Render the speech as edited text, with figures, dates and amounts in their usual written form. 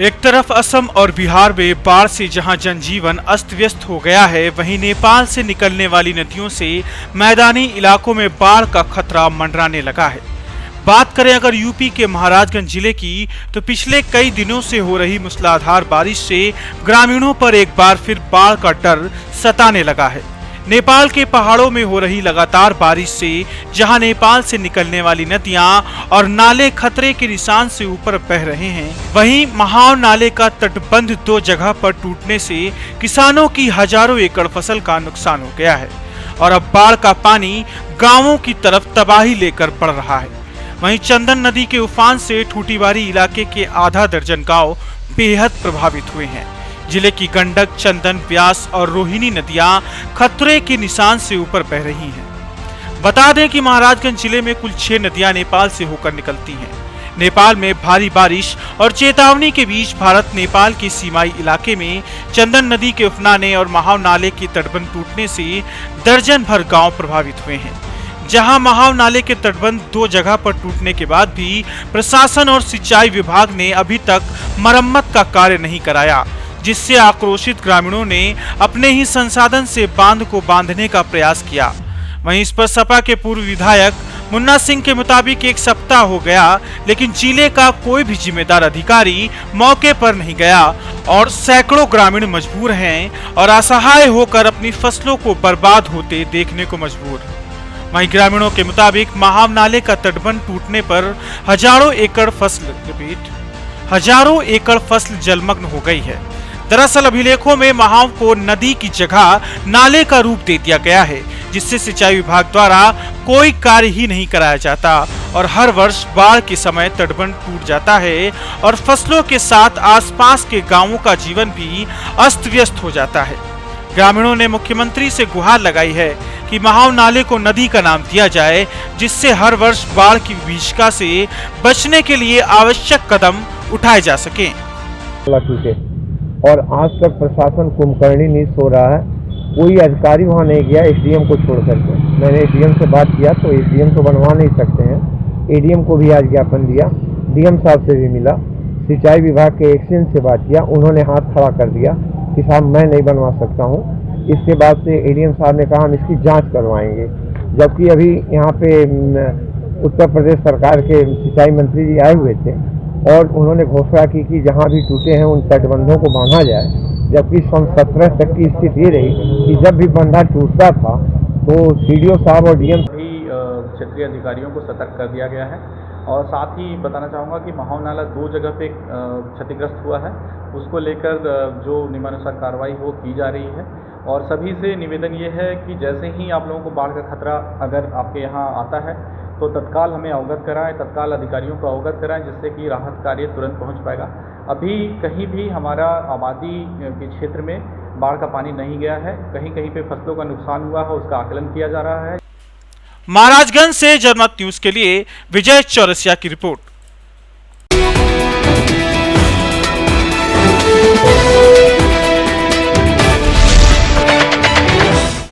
एक तरफ असम और बिहार में बाढ़ से जहां जनजीवन अस्त व्यस्त हो गया है, वहीं नेपाल से निकलने वाली नदियों से मैदानी इलाकों में बाढ़ का खतरा मंडराने लगा है। बात करें अगर यूपी के महाराजगंज जिले की, तो पिछले कई दिनों से हो रही मूसलाधार बारिश से ग्रामीणों पर एक बार फिर बाढ़ का डर सताने लगा है। नेपाल के पहाड़ों में हो रही लगातार बारिश से जहां नेपाल से निकलने वाली नदियां और नाले खतरे के निशान से ऊपर बह रहे हैं, वहीं महाव नाले का तटबंध 2 जगह पर टूटने से किसानों की हजारों एकड़ फसल का नुकसान हो गया है और अब बाढ़ का पानी गांवों की तरफ तबाही लेकर बढ़ रहा है। वहीं चंदन नदी के उफान से ठूटीवारी इलाके के आधा दर्जन गाँव बेहद प्रभावित हुए हैं। जिले की गंडक, चंदन, व्यास और रोहिणी नदियां खतरे के निशान से ऊपर बह रही हैं। बता दें कि महाराजगंज जिले में कुल 6 नदियां नेपाल से होकर निकलती हैं। नेपाल में भारी बारिश और चेतावनी के बीच भारत नेपाल के सीमाई इलाके में चंदन नदी के उफनाने और महाव नाले के तटबंध टूटने से दर्जन भर गांव प्रभावित हुए हैं। जहां महाव नाले के तटबंध 2 जगह पर टूटने के बाद भी प्रशासन और सिंचाई विभाग ने अभी तक मरम्मत का कार्य नहीं कराया, जिससे आक्रोशित ग्रामीणों ने अपने ही संसाधन से बांध को बांधने का प्रयास किया। वहीं इस पर सपा के पूर्व विधायक मुन्ना सिंह के मुताबिक 1 सप्ताह हो गया, लेकिन जिले का कोई भी जिम्मेदार अधिकारी मौके पर नहीं गया और सैकड़ों ग्रामीण मजबूर हैं और असहाय होकर अपनी फसलों को बर्बाद होते देखने को मजबूर। वहीं ग्रामीणों के मुताबिक महाव नाले का तटबंध टूटने पर हजारों एकड़ फसल जलमग्न हो गई है। दरअसल अभिलेखों में महाव को नदी की जगह नाले का रूप दे दिया गया है, जिससे सिंचाई विभाग द्वारा कोई कार्य ही नहीं कराया जाता और हर वर्ष बाढ़ के समय तटबंध टूट जाता है और फसलों के साथ आसपास के गांवों का जीवन भी अस्त व्यस्त हो जाता है। ग्रामीणों ने मुख्यमंत्री से गुहार लगाई है कि महाव नाले को नदी का नाम दिया जाए, जिससे हर वर्ष बाढ़ की विभीषिका से बचने के लिए आवश्यक कदम उठाए जा सकें। और आज तक प्रशासन कुंभकर्णी नहीं सो रहा है, कोई अधिकारी वहाँ नहीं गया एसडीएम को छोड़ करके। मैंने एसडीएम से बात किया तो एसडीएम तो बनवा नहीं सकते हैं, एडीएम को भी आज ज्ञापन दिया, डीएम साहब से भी मिला, सिंचाई विभाग के एक्शन से बात किया, उन्होंने हाथ खड़ा कर दिया कि साहब मैं नहीं बनवा सकता हूँ। इसके बाद से एडीएम साहब ने कहा हम इसकी जाँच करवाएंगे, जबकि अभी यहाँ पे उत्तर प्रदेश सरकार के सिंचाई मंत्री जी आए हुए थे और उन्होंने घोषणा की कि जहां भी टूटे हैं उन तटबंधों को बांधा जाए, जबकि सन 17 तक की स्थिति ये रही कि जब भी बंधा टूटता था तो सीडीओ साहब और डीएम भी क्षेत्रीय अधिकारियों को सतर्क कर दिया गया है। और साथ ही बताना चाहूँगा कि महाव नाला 2 जगह पे क्षतिग्रस्त हुआ है, उसको लेकर जो नियमानुसार कार्रवाई हो की जा रही है और सभी से निवेदन ये है कि जैसे ही आप लोगों को बाढ़ का खतरा अगर आपके यहाँ आता है तो तत्काल हमें अवगत कराएं, तत्काल अधिकारियों को अवगत कराएं, जिससे कि राहत कार्य तुरंत पहुंच पाएगा। अभी कहीं भी हमारा आबादी के क्षेत्र में बाढ़ का पानी नहीं गया है, कहीं कहीं पे फसलों का नुकसान हुआ है, उसका आकलन किया जा रहा है। महाराजगंज से जनमत न्यूज के लिए विजय चौरसिया की रिपोर्ट।